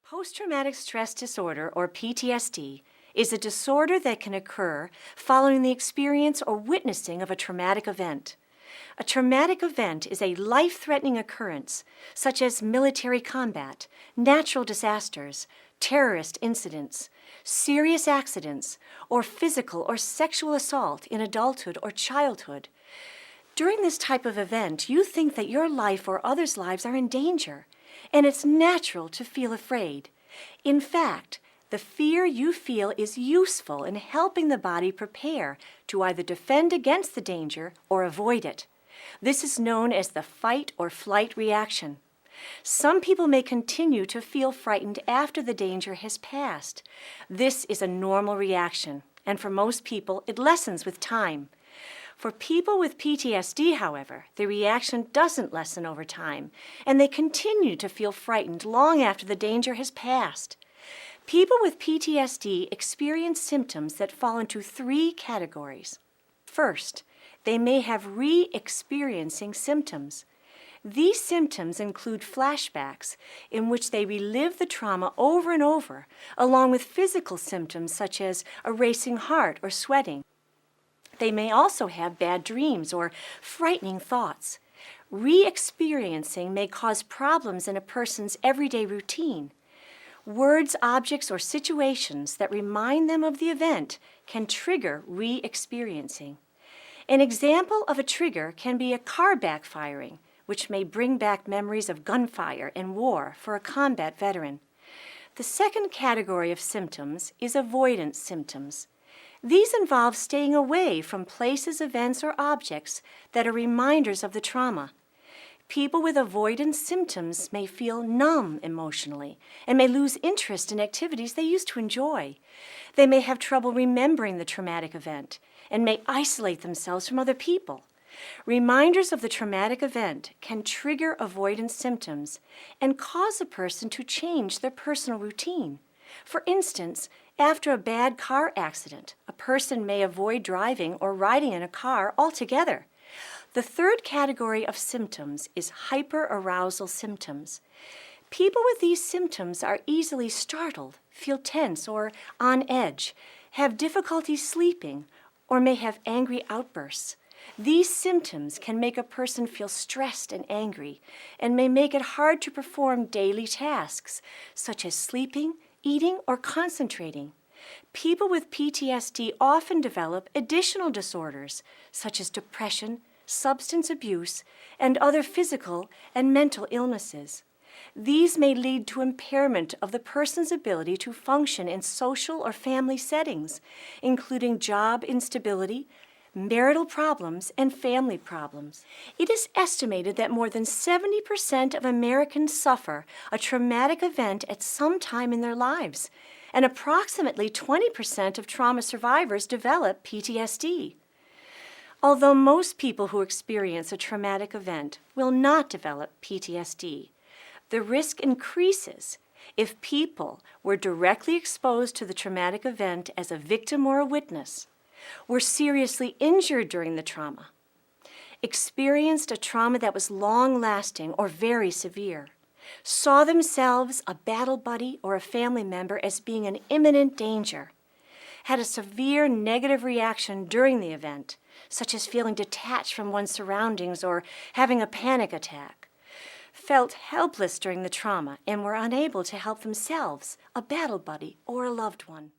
Post-traumatic stress disorder, or PTSD, is a disorder that can occur following the experience or witnessing of a traumatic event. A traumatic event is a life-threatening occurrence, such as military combat, natural disasters, terrorist incidents, serious accidents, or physical or sexual assault in adulthood or childhood. During this type of event, you think that your life or others' lives are in danger, and it's natural to feel afraid. In fact, the fear you feel is useful in helping the body prepare to either defend against the danger or avoid it. This is known as the fight or flight reaction. Some people may continue to feel frightened after the danger has passed. This is a normal reaction, and for most people, it lessens with time. For people with PTSD, however, the reaction doesn't lessen over time, and they continue to feel frightened long after the danger has passed. People with PTSD experience symptoms that fall into three categories. First, they may have re-experiencing symptoms. These symptoms include flashbacks in which they relive the trauma over and over, along with physical symptoms such as a racing heart or sweating. They may also have bad dreams or frightening thoughts. Re-experiencing may cause problems in a person's everyday routine. Words, objects, or situations that remind them of the event can trigger re-experiencing. An example of a trigger can be a car backfiring, which may bring back memories of gunfire and war for a combat veteran. The second category of symptoms is avoidance symptoms. These involve staying away from places, events, or objects that are reminders of the trauma. People with avoidance symptoms may feel numb emotionally and may lose interest in activities they used to enjoy. They may have trouble remembering the traumatic event and may isolate themselves from other people. Reminders of the traumatic event can trigger avoidance symptoms and cause a person to change their personal routine. For instance, after a bad car accident, a person may avoid driving or riding in a car altogether. The third category of symptoms is hyperarousal symptoms. People with these symptoms are easily startled, feel tense or on edge, have difficulty sleeping, or may have angry outbursts. These symptoms can make a person feel stressed and angry and may make it hard to perform daily tasks, such as sleeping, eating, or concentrating. People with PTSD often develop additional disorders, such as depression, substance abuse, and other physical and mental illnesses. These may lead to impairment of the person's ability to function in social or family settings, including job instability, marital problems, and family problems. It is estimated that more than 70% of Americans suffer a traumatic event at some time in their lives, and approximately 20% of trauma survivors develop PTSD. Although most people who experience a traumatic event will not develop PTSD, the risk increases if people were directly exposed to the traumatic event as a victim or a witness, were seriously injured during the trauma, experienced a trauma that was long-lasting or very severe, saw themselves, a battle buddy, or a family member as being in imminent danger, had a severe negative reaction during the event, such as feeling detached from one's surroundings or having a panic attack, felt helpless during the trauma and were unable to help themselves, a battle buddy, or a loved one.